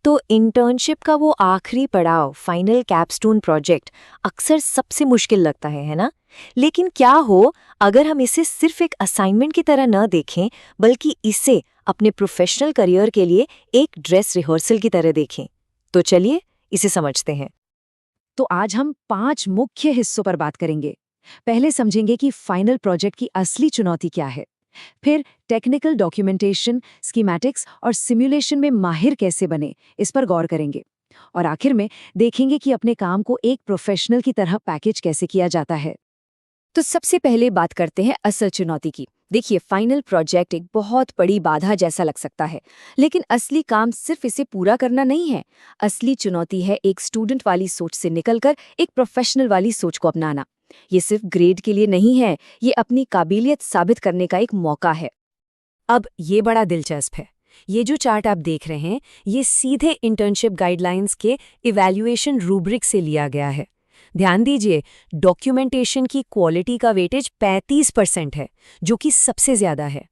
तो इंटर्नशिप का वो आखिरी पड़ाव, फाइनल कैपस्टोन प्रोजेक्ट, अक्सर सबसे मुश्किल लगता है ना? लेकिन क्या हो अगर हम इसे सिर्फ एक असाइनमेंट की तरह न देखें, बल्कि इसे अपने प्रोफेशनल करियर के लिए एक ड्रेस रिहर्सल की तरह देखें? तो चलिए इसे समझते हैं। तो आज हम 5 मुख्य हिस्सों पर बात करेंगे। पहले समझेंगे कि फाइनल प्रोजेक्ट की असली चुनौती क्या है। फिर टेक्निकल डॉक्यूमेंटेशन, स्कीमैटिक्स और सिमुलेशन में माहिर कैसे बने, इस पर गौर करेंगे। और आखिर में देखेंगे कि अपने काम को एक प्रोफेशनल की तरह पैकेज कैसे किया जाता है। तो सबसे पहले बात करते हैं असल चुनौती की। देखिए, फाइनल प्रोजेक्ट एक बहुत बड़ी बाधा जैसा लग सकता है, लेकिन असली काम सिर्फ इसे पूरा करना नहीं है। असली चुनौती है एक स्टूडेंट वाली सोच से निकलकर एक प्रोफेशनल वाली सोच को अपनाना। ये सिर्फ ग्रेड के लिए नहीं है, ये अपनी काबिलियत साबित करने का एक मौका है। अब ये बड़ा दिलचस्प है। ये जो चार्ट आप देख रहे हैं, ये सीधे इंटर्नशिप गाइडलाइंस के इवैल्यूएशन रूब्रिक से लिया गया है। ध्यान दीजिए, डॉक्यूमेंटेशन की क्वालिटी का वेटेज 35% है, जो कि सबसे ज्यादा है।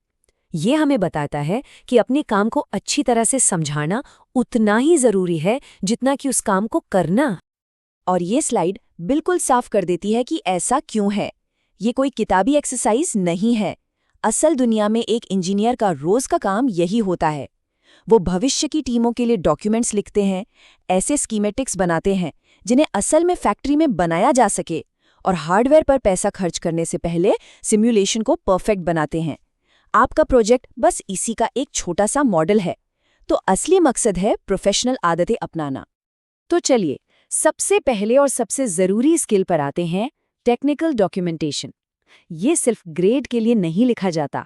ये हमें बताता है कि अपने काम को अच्छी तरह से समझाना उतना ही जरूरी है जितना कि उस काम को करना। और ये स्लाइड बिल्कुल साफ कर देती है कि ऐसा क्यों है। ये कोई किताबी एक्सरसाइज नहीं है। असल दुनिया में एक इंजीनियर का रोज का काम यही होता है। वो भविष्य की टीमों के लिए डॉक्यूमेंट्स लिखते हैं, ऐसे स्कीमेटिक्स बनाते हैं जिन्हें असल में फैक्ट्री में बनाया जा सके, और हार्डवेयर पर पैसा खर्च करने से पहले सिम्युलेशन को परफेक्ट बनाते हैं। आपका प्रोजेक्ट बस इसी का एक छोटा सा मॉडल है। तो असली मकसद है प्रोफेशनल आदतें अपनाना। तो चलिए, सबसे पहले और सबसे जरूरी स्किल पर आते हैं, टेक्निकल डॉक्यूमेंटेशन। ये सिर्फ ग्रेड के लिए नहीं लिखा जाता।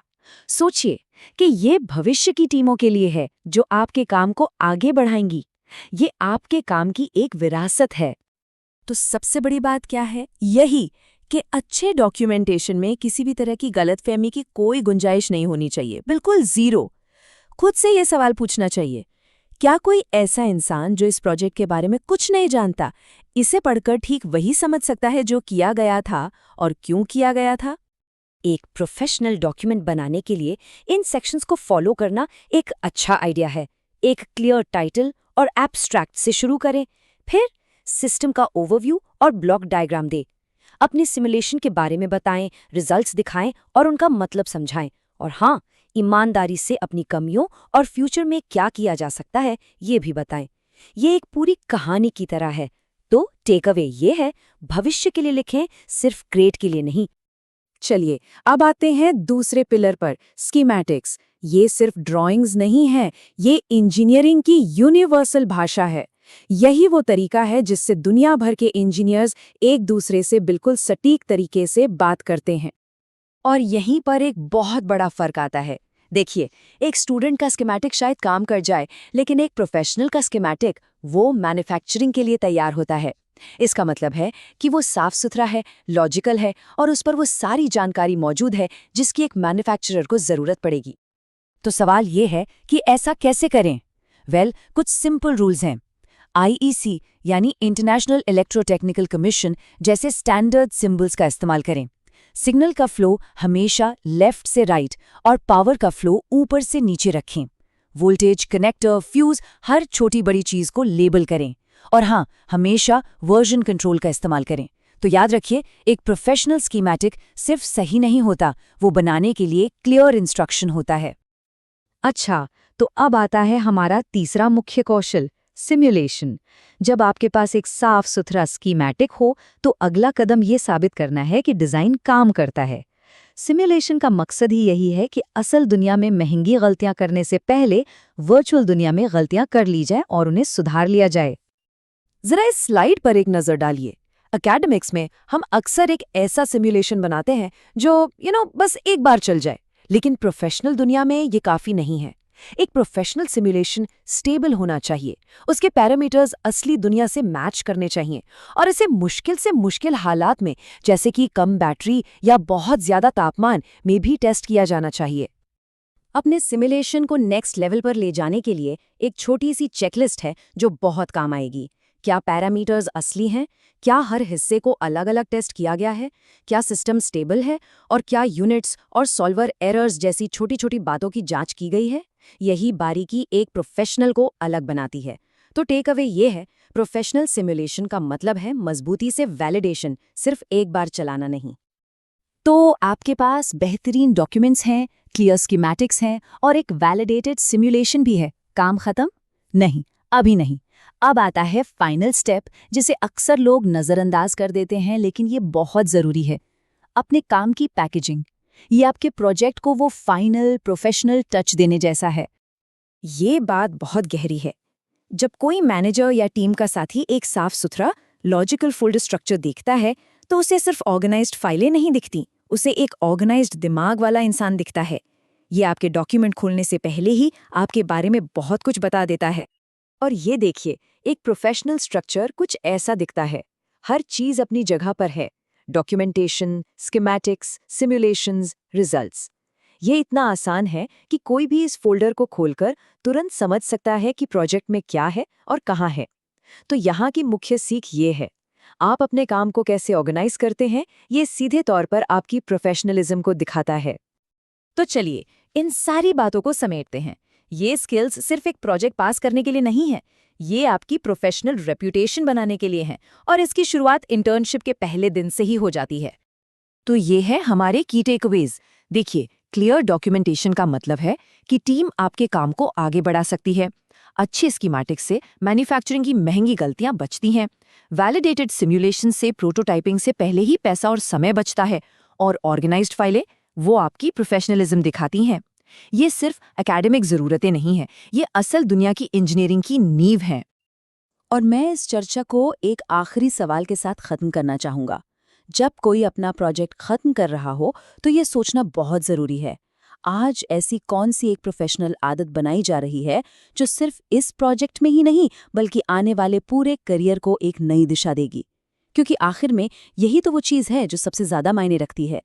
सोचिए कि ये भविष्य की टीमों के लिए है जो आपके काम को आगे बढ़ाएंगी। ये आपके काम की एक विरासत है। तो सबसे बड़ी बात क्या है? यही कि अच्छे डॉक्यूमेंटेशन में किसी भी तरह की गलतफहमी की कोई गुंजाइश नहीं होनी चाहिए, बिल्कुल जीरो। खुद से ये सवाल पूछना चाहिए, क्या कोई ऐसा इंसान जो इस प्रोजेक्ट के बारे में कुछ नहीं जानता, इसे पढ़कर ठीक वही समझ सकता है जो किया गया था और क्यों किया गया था? एक प्रोफेशनल डॉक्यूमेंट बनाने के लिए इन सेक्शंस को फॉलो करना एक अच्छा आइडिया है। एक क्लियर टाइटल और एब्स्ट्रैक्ट से शुरू करें, फिर सिस्टम का ओवरव्यू और ब्लॉक डायग्राम दें। अपने सिमुलेशन के बारे में बताएं, रिजल्ट्स दिखाएं और उनका मतलब समझाएं। और हाँ, ईमानदारी से अपनी कमियों और फ्यूचर में क्या किया जा सकता है, ये भी बताएं। ये एक पूरी कहानी की तरह है। तो टेक अवे ये है, भविष्य के लिए लिखें, सिर्फ ग्रेड के लिए नहीं। चलिए, अब आते हैं दूसरे पिलर पर, स्कीमैटिक्स। ये सिर्फ ड्राइंग्स नहीं है, ये इंजीनियरिंग की यूनिवर्सल भाषा है। यही वो तरीका है जिससे दुनिया भर के इंजीनियर्स एक दूसरे से बिल्कुल सटीक तरीके से बात करते हैं। और यहीं पर एक बहुत बड़ा फर्क आता है। देखिए, एक स्टूडेंट का स्कीमेटिक शायद काम कर जाए, लेकिन एक प्रोफेशनल का स्कीमेटिक वो मैन्युफैक्चरिंग के लिए तैयार होता है। इसका मतलब है कि वो साफ सुथरा है, लॉजिकल है और उस पर वो सारी जानकारी मौजूद है जिसकी एक मैन्युफैक्चरर को जरूरत पड़ेगी। तो सवाल ये है कि ऐसा कैसे करें? कुछ सिंपल रूल्स हैं। आईईसी यानी इंटरनेशनल इलेक्ट्रोटेक्निकल कमीशन जैसे स्टैंडर्ड सिंबल्स का इस्तेमाल करें। सिग्नल का फ्लो हमेशा लेफ्ट से राइट और पावर का फ्लो ऊपर से नीचे रखें। वोल्टेज, कनेक्टर, फ्यूज, हर छोटी बड़ी चीज को लेबल करें। और हाँ, हमेशा वर्जन कंट्रोल का इस्तेमाल करें। तो याद रखिए, एक प्रोफेशनल स्कीमैटिक सिर्फ सही नहीं होता, वो बनाने के लिए क्लियर इंस्ट्रक्शन होता है। अच्छा, तो अब आता है हमारा तीसरा मुख्य कौशल, सिमुलेशन। जब आपके पास एक साफ सुथरा स्कीमैटिक हो, तो अगला कदम ये साबित करना है कि डिजाइन काम करता है। सिमुलेशन का मकसद ही यही है कि असल दुनिया में महंगी गलतियां करने से पहले वर्चुअल दुनिया में गलतियां कर ली जाए और उन्हें सुधार लिया जाए। जरा इस स्लाइड पर एक नजर डालिए। एकेडमिक्स में हम अक्सर एक ऐसा सिमुलेशन बनाते हैं जो बस एक बार चल जाए, लेकिन प्रोफेशनल दुनिया में ये काफी नहीं है। एक प्रोफेशनल सिमुलेशन स्टेबल होना चाहिए, उसके पैरामीटर्स असली दुनिया से मैच करने चाहिए और इसे मुश्किल से मुश्किल हालात में, जैसे कि कम बैटरी या बहुत ज्यादा तापमान में भी टेस्ट किया जाना चाहिए। अपने सिमुलेशन को नेक्स्ट लेवल पर ले जाने के लिए एक छोटी सी चेकलिस्ट है जो बहुत काम आएगी। क्या पैरामीटर्स असली हैं? क्या हर हिस्से को अलग अलग टेस्ट किया गया है? क्या सिस्टम स्टेबल है? और क्या यूनिट्स और सॉल्वर एरर्स जैसी छोटी छोटी बातों की जांच की गई है? यही बारीकी एक प्रोफेशनल को अलग बनाती है। तो टेक अवे ये है, प्रोफेशनल सिमुलेशन का मतलब है मजबूती से वैलिडेशन, सिर्फ एक बार चलाना नहीं। तो आपके पास बेहतरीन डॉक्यूमेंट्स हैं, क्लियर स्कीमेटिक्स हैं और एक वैलिडेटेड सिमुलेशन भी है, काम खत्म? नहीं, अभी नहीं। अब आता है फाइनल स्टेप, जिसे अक्सर लोग नज़रअंदाज कर देते हैं, लेकिन ये बहुत ज़रूरी है। अपने काम की पैकेजिंग। ये आपके प्रोजेक्ट को वो फाइनल प्रोफेशनल टच देने जैसा है। ये बात बहुत गहरी है। जब कोई मैनेजर या टीम का साथी एक साफ सुथरा लॉजिकल फोल्डर स्ट्रक्चर देखता है, तो उसे सिर्फ ऑर्गेनाइज्ड फाइलें नहीं दिखती, उसे एक ऑर्गेनाइज्ड दिमाग वाला इंसान दिखता है। ये आपके डॉक्यूमेंट खोलने से पहले ही आपके बारे में बहुत कुछ बता देता है। और ये देखिए, एक प्रोफेशनल स्ट्रक्चर कुछ ऐसा दिखता है। हर चीज अपनी जगह पर है, डॉक्यूमेंटेशन, स्कीमेटिक्स, सिमुलेशंस, रिजल्ट्स। ये इतना आसान है कि कोई भी इस फोल्डर को खोलकर तुरंत समझ सकता है कि प्रोजेक्ट में क्या है और कहाँ है। तो यहाँ की मुख्य सीख ये है, आप अपने काम को कैसे ऑर्गेनाइज करते हैं, ये सीधे तौर पर आपकी प्रोफेशनलिज्म को दिखाता है। तो चलिए, इन सारी बातों को समेटते हैं। ये स्किल्स सिर्फ एक प्रोजेक्ट पास करने के लिए नहीं है, ये आपकी प्रोफेशनल रेप्यूटेशन बनाने के लिए है, और इसकी शुरुआत इंटर्नशिप के पहले दिन से ही हो जाती है। तो ये है हमारे की टेकअवेज। देखिए, क्लियर डॉक्यूमेंटेशन का मतलब है कि टीम आपके काम को आगे बढ़ा सकती है। अच्छे स्कीमेटिक्स से मैन्युफैक्चरिंग की महंगी गलतियां बचती हैं। वैलिडेटेड सिमुलेशन से प्रोटोटाइपिंग से पहले ही पैसा और समय बचता है। और ऑर्गेनाइज्ड फाइलें, वो आपकी प्रोफेशनलिज्म दिखाती हैं। ये सिर्फ एकेडमिक ज़रूरतें नहीं हैं, ये असल दुनिया की इंजीनियरिंग की नींव हैं। और मैं इस चर्चा को एक आखिरी सवाल के साथ खत्म करना चाहूंगा। जब कोई अपना प्रोजेक्ट खत्म कर रहा हो, तो ये सोचना बहुत ज़रूरी है, आज ऐसी कौन सी एक प्रोफेशनल आदत बनाई जा रही है जो सिर्फ इस प्रोजेक्ट में ही नहीं, बल्कि आने वाले पूरे करियर को एक नई दिशा देगी। क्योंकि आखिर में यही तो वो चीज़ है जो सबसे ज़्यादा मायने रखती है।